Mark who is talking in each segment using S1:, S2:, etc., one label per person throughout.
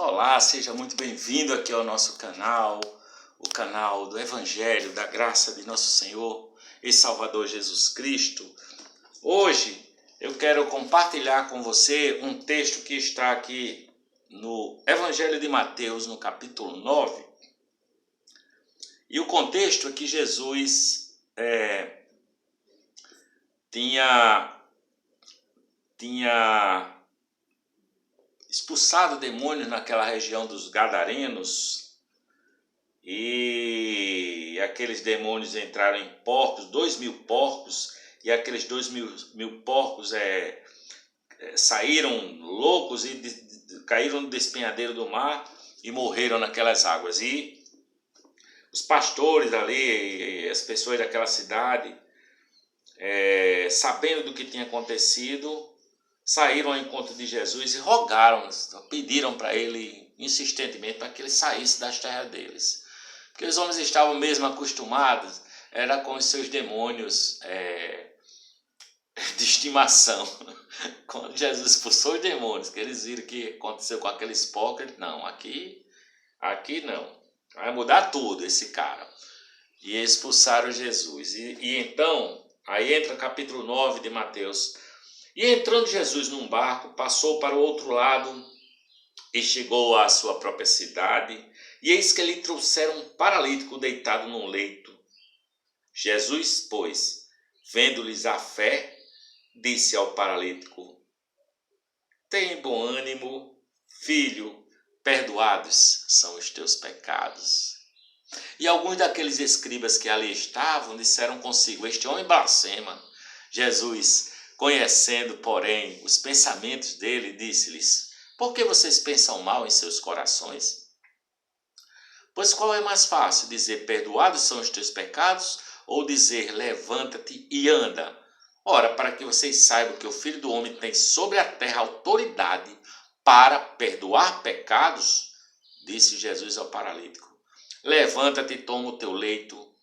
S1: Olá, seja muito bem-vindo aqui ao nosso canal, o canal do Evangelho, da graça de nosso Senhor e Salvador Jesus Cristo. Hoje eu quero compartilhar com você um texto que está aqui no Evangelho de Mateus, no capítulo 9. E o contexto é que Jesus tinha expulsado demônios naquela região dos Gadarenos, e aqueles demônios entraram em porcos, 2.000 porcos, e aqueles 2.000 porcos saíram loucos e caíram no despenhadeiro do mar e morreram naquelas águas. E os pastores ali, as pessoas daquela cidade, sabendo do que tinha acontecido, saíram ao encontro de Jesus e rogaram, pediram para ele insistentemente para que ele saísse das terras deles. Porque os homens estavam mesmo acostumados, era com os seus demônios de estimação. Quando Jesus expulsou os demônios, que eles viram o que aconteceu com aqueles porcos, ele, não, aqui não, vai mudar tudo esse cara. E expulsaram Jesus. E então, aí entra o capítulo 9 de Mateus. E entrando Jesus num barco, passou para o outro lado e chegou à sua própria cidade. E eis que lhe trouxeram um paralítico deitado num leito. Jesus, pois, vendo-lhes a fé, disse ao paralítico: tem bom ânimo, filho, perdoados são os teus pecados. E alguns daqueles escribas que ali estavam disseram consigo: este homem blasfema. Jesus, conhecendo, porém, os pensamentos dele, disse-lhes: por que vocês pensam mal em seus corações? Pois qual é mais fácil, dizer perdoados são os teus pecados, ou dizer levanta-te e anda? Ora, para que vocês saibam que o Filho do Homem tem sobre a terra autoridade para perdoar pecados, disse Jesus ao paralítico: levanta-te, toma o teu leito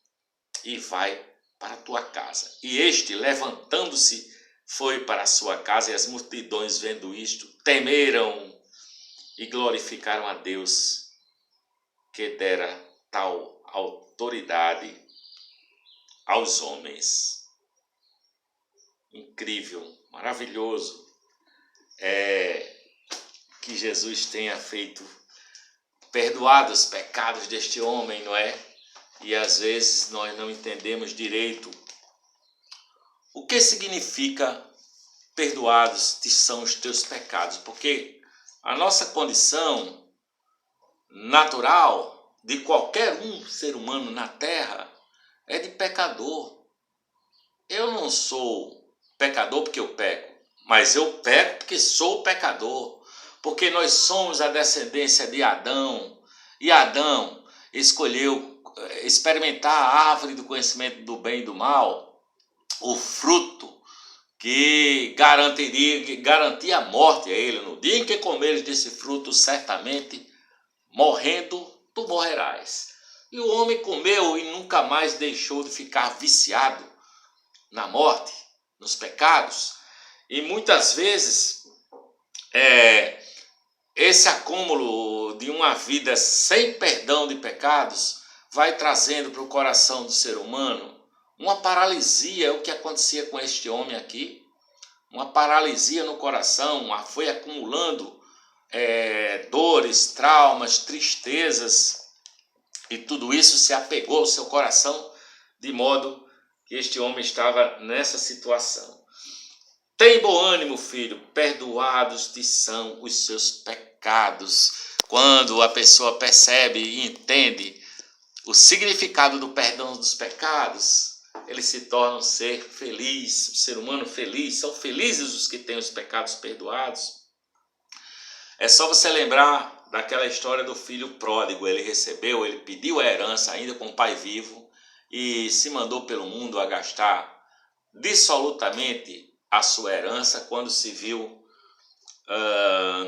S1: e vai para a tua casa. E este, levantando-se, foi para a sua casa, e as multidões, vendo isto, temeram e glorificaram a Deus, que dera tal autoridade aos homens. Incrível, maravilhoso que Jesus tenha perdoado os pecados deste homem, não é? E às vezes nós não entendemos direito o que significa perdoados te são os teus pecados, porque a nossa condição natural de qualquer ser humano na terra é de pecador. Eu não sou pecador porque eu peco, mas eu peco porque sou pecador, porque nós somos a descendência de Adão, e Adão escolheu experimentar a árvore do conhecimento do bem e do mal, o fruto que garantia a morte a ele. No dia em que comeres desse fruto, certamente morrendo tu morrerás. E o homem comeu e nunca mais deixou de ficar viciado na morte, nos pecados. E muitas vezes esse acúmulo de uma vida sem perdão de pecados vai trazendo para o coração do ser humano uma paralisia. É o que acontecia com este homem aqui, uma paralisia no coração, foi acumulando dores, traumas, tristezas, e tudo isso se apegou ao seu coração, de modo que este homem estava nessa situação. Tem bom ânimo, filho, perdoados te são os seus pecados. Quando a pessoa percebe e entende o significado do perdão dos pecados, ele se torna um ser feliz, um ser humano feliz. São felizes os que têm os pecados perdoados. É só você lembrar daquela história do filho pródigo. Ele pediu a herança ainda com o pai vivo e se mandou pelo mundo a gastar dissolutamente a sua herança, quando se viu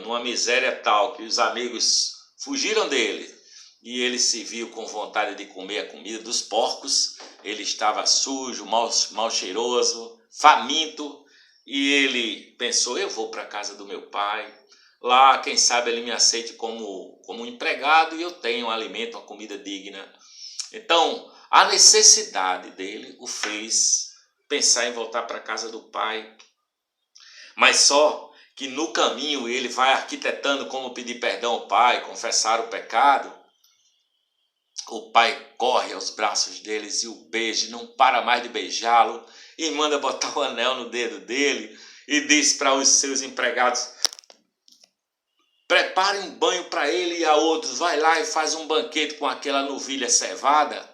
S1: numa miséria tal que os amigos fugiram dele e ele se viu com vontade de comer a comida dos porcos. Ele estava sujo, mal cheiroso, faminto, e ele pensou: eu vou para a casa do meu pai, Lá, quem sabe, ele me aceite como um empregado e eu tenho um alimento, uma comida digna. Então, a necessidade dele o fez pensar em voltar para a casa do pai. Mas só que no caminho ele vai arquitetando como pedir perdão ao pai, confessar o pecado. O pai corre aos braços deles e o beija, não para mais de beijá-lo, e manda botar o anel no dedo dele e diz para os seus empregados: preparem um banho para ele, e a outros: vai lá e faz um banquete com aquela novilha cevada,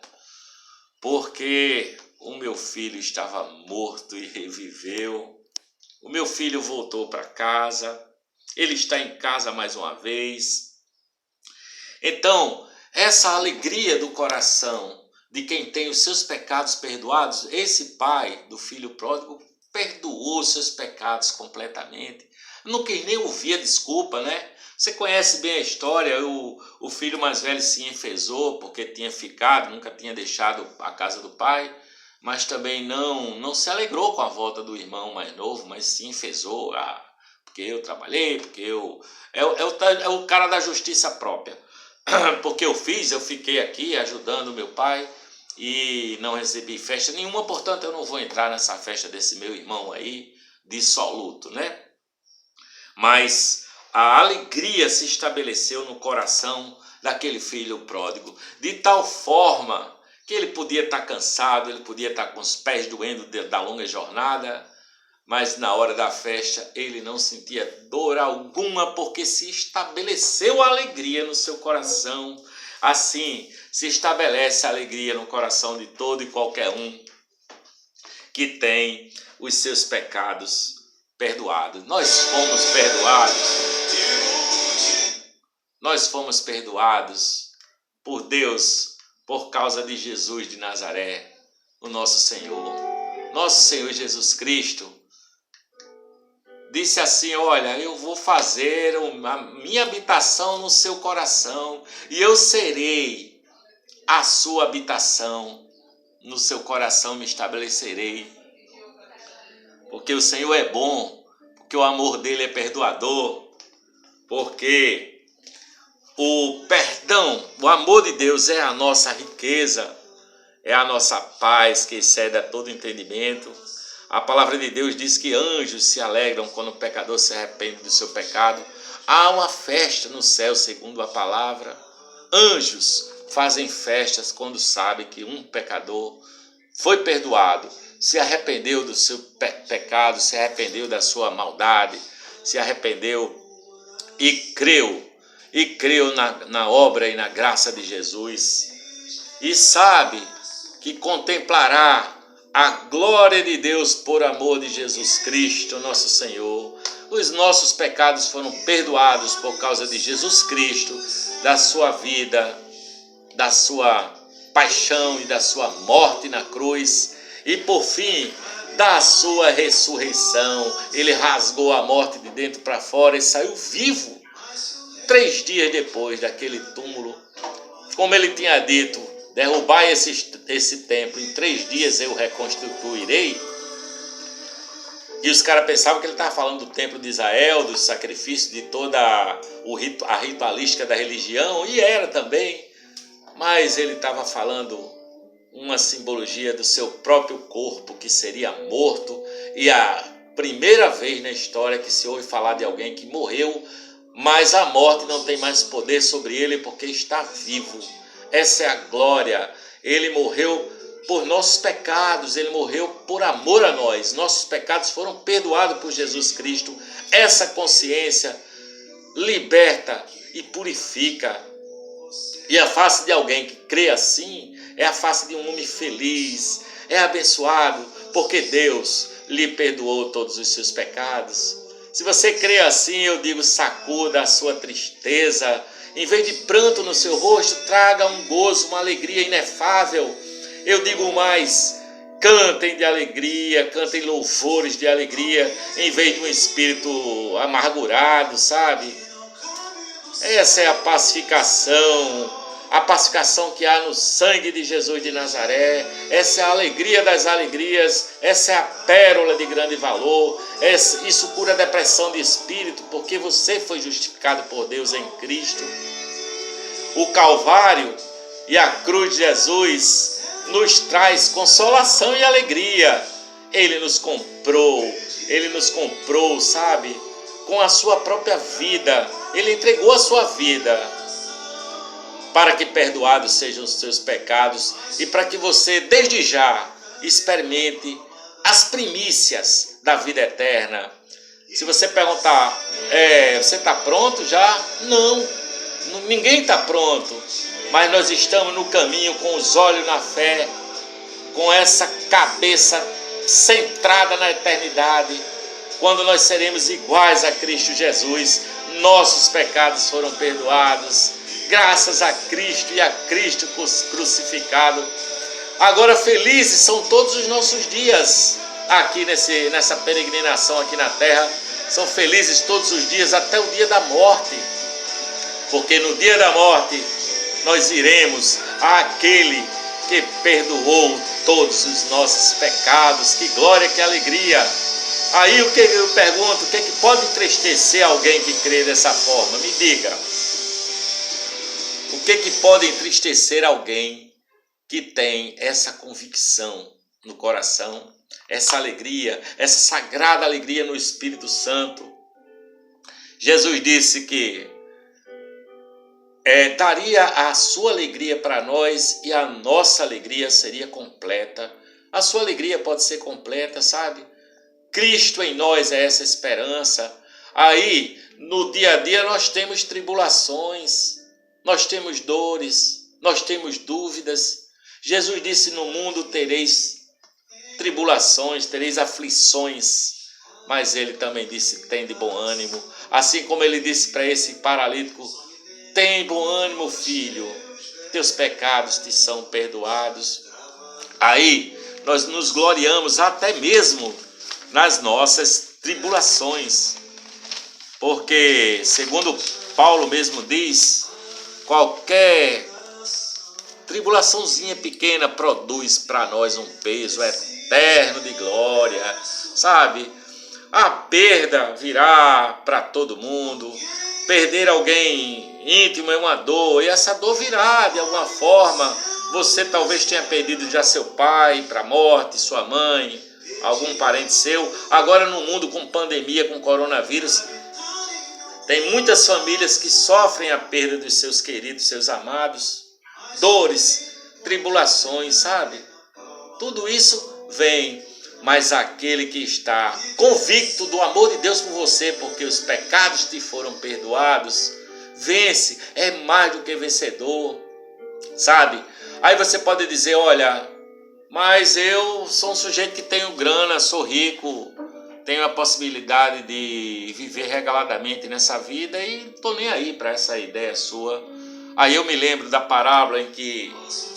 S1: porque o meu filho estava morto e reviveu. O meu filho voltou para casa, ele está em casa mais uma vez. Então, essa alegria do coração de quem tem os seus pecados perdoados, esse pai do filho pródigo perdoou os seus pecados completamente. Não quis nem ouvir a desculpa, né? Você conhece bem a história, o filho mais velho se enfezou porque tinha ficado, nunca tinha deixado a casa do pai, mas também não se alegrou com a volta do irmão mais novo, mas se enfezou, porque eu trabalhei, porque eu... É o cara da justiça própria. Porque eu fiquei aqui ajudando meu pai e não recebi festa nenhuma, portanto eu não vou entrar nessa festa desse meu irmão aí, dissoluto, né? Mas a alegria se estabeleceu no coração daquele filho pródigo, de tal forma que ele podia estar cansado, ele podia estar com os pés doendo da longa jornada, mas na hora da festa ele não sentia dor alguma, porque se estabeleceu a alegria no seu coração. Assim se estabelece a alegria no coração de todo e qualquer um que tem os seus pecados perdoados. Nós fomos perdoados por Deus, por causa de Jesus de Nazaré, o nosso Senhor. Nosso Senhor Jesus Cristo disse assim: olha, eu vou fazer a minha habitação no seu coração e eu serei a sua habitação. No seu coração me estabelecerei. Porque o Senhor é bom, porque o amor dele é perdoador, porque o perdão, o amor de Deus é a nossa riqueza, é a nossa paz que excede a todo entendimento. A palavra de Deus diz que anjos se alegram quando o pecador se arrepende do seu pecado. Há uma festa no céu, segundo a palavra. Anjos fazem festas quando sabem que um pecador foi perdoado, se arrependeu do seu pecado, se arrependeu da sua maldade, se arrependeu e creu na obra e na graça de Jesus. E sabe que contemplará a glória de Deus por amor de Jesus Cristo, nosso Senhor. Os nossos pecados foram perdoados por causa de Jesus Cristo, da sua vida, da sua paixão e da sua morte na cruz. E por fim, da sua ressurreição. Ele rasgou a morte de dentro para fora e saiu vivo 3 dias depois daquele túmulo. Como ele tinha dito: derrubai esse templo, em 3 dias eu reconstituirei. E os caras pensavam que ele estava falando do templo de Israel, do sacrifício, de toda a ritualística da religião, e era também. Mas ele estava falando uma simbologia do seu próprio corpo, que seria morto. E a primeira vez na história que se ouve falar de alguém que morreu, mas a morte não tem mais poder sobre ele porque está vivo. Essa é a glória. Ele morreu por nossos pecados, ele morreu por amor a nós. Nossos pecados foram perdoados por Jesus Cristo. Essa consciência liberta e purifica. E a face de alguém que crê assim é a face de um homem feliz, é abençoado, porque Deus lhe perdoou todos os seus pecados. Se você crê assim, eu digo: sacuda a sua tristeza. Em vez de pranto no seu rosto, traga um gozo, uma alegria inefável. Eu digo mais: cantem de alegria, cantem louvores de alegria, em vez de um espírito amargurado, sabe? Essa é a pacificação, a pacificação que há no sangue de Jesus de Nazaré. Essa é a alegria das alegrias, essa é a pérola de grande valor. Isso cura a depressão de espírito, porque você foi justificado por Deus em Cristo. O Calvário e a cruz de Jesus nos traz consolação e alegria. Ele nos comprou, sabe? Com a sua própria vida. Ele entregou a sua vida para que perdoados sejam os seus pecados e para que você, desde já, experimente as primícias da vida eterna. Se você perguntar, você está pronto já? Não, ninguém está pronto, mas nós estamos no caminho com os olhos na fé, com essa cabeça centrada na eternidade, quando nós seremos iguais a Cristo Jesus. Nossos pecados foram perdoados, graças a Cristo e a Cristo crucificado. Agora felizes são todos os nossos dias aqui nessa peregrinação aqui na terra. São felizes todos os dias até o dia da morte, porque no dia da morte nós iremos àquele que perdoou todos os nossos pecados. Que glória, que alegria! Aí o que eu pergunto, o que é que pode entristecer alguém que crê dessa forma? Me diga. O que é que pode entristecer alguém que tem essa convicção no coração, essa alegria, essa sagrada alegria no Espírito Santo? Jesus disse que daria a sua alegria para nós e a nossa alegria seria completa. A sua alegria pode ser completa, sabe? Cristo em nós é essa esperança. Aí, no dia a dia, nós temos tribulações, nós temos dores, nós temos dúvidas. Jesus disse: no mundo tereis tribulações, tereis aflições. Mas ele também disse: tem de bom ânimo. Assim como ele disse para esse paralítico: tem bom ânimo, filho, teus pecados te são perdoados. Aí nós nos gloriamos até mesmo nas nossas tribulações, porque, segundo Paulo mesmo diz, qualquer tribulaçãozinha pequena produz para nós um peso eterno de glória, sabe? A perda virá para todo mundo. Perder alguém íntimo é uma dor, e essa dor virá de alguma forma. Você talvez tenha perdido já seu pai para a morte, sua mãe, algum parente seu. Agora, no mundo com pandemia, com coronavírus, tem muitas famílias que sofrem a perda dos seus queridos, seus amados. Dores, tribulações, sabe? Tudo isso vem, mas aquele que está convicto do amor de Deus por você, porque os pecados te foram perdoados, vence, é mais do que vencedor, sabe? Aí você pode dizer: olha, mas eu sou um sujeito que tenho grana, sou rico, tenho a possibilidade de viver regaladamente nessa vida e não estou nem aí para essa ideia sua. Aí eu me lembro da parábola em que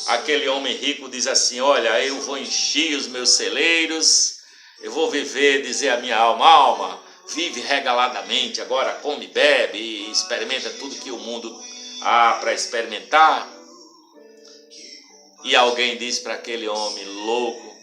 S1: aquele homem rico diz assim: olha, eu vou encher os meus celeiros, eu vou viver, dizer a minha alma: alma, vive regaladamente, agora come, bebe e experimenta tudo que o mundo há para experimentar. E alguém diz para aquele homem: louco,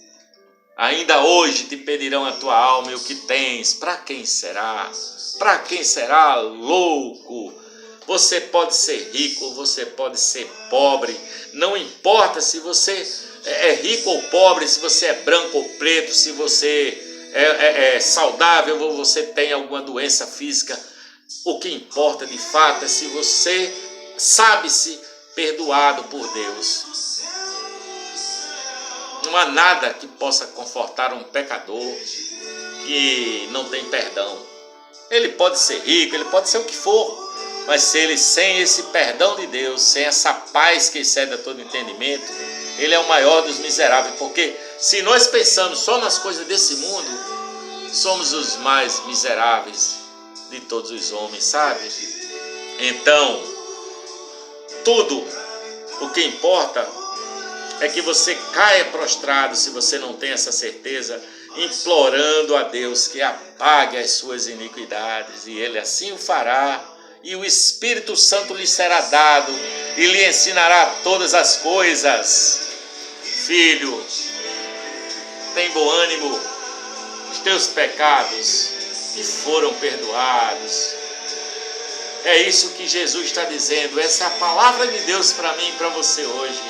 S1: ainda hoje te pedirão a tua alma e o que tens, para quem será? Para quem será, louco? Você pode ser rico, você pode ser pobre, não importa se você é rico ou pobre, se você é branco ou preto, se você é saudável ou você tem alguma doença física. O que importa de fato é se você sabe-se perdoado por Deus. Não há nada que possa confortar um pecador que não tem perdão. Ele pode ser rico, ele pode ser o que for, mas se ele sem esse perdão de Deus, sem essa paz que excede a todo entendimento, ele é o maior dos miseráveis. Porque se nós pensamos só nas coisas desse mundo, somos os mais miseráveis de todos os homens, sabe? Então, tudo o que importa é que você caia prostrado, se você não tem essa certeza, implorando a Deus que apague as suas iniquidades, e Ele assim o fará, e o Espírito Santo lhe será dado e lhe ensinará todas as coisas. Filho, tem bom ânimo, os teus pecados te foram perdoados. É isso que Jesus está dizendo, essa é a palavra de Deus para mim e para você hoje.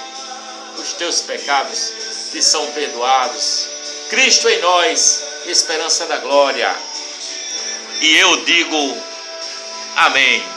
S1: Os teus pecados te são perdoados. Cristo em nós, esperança da glória. E eu digo amém.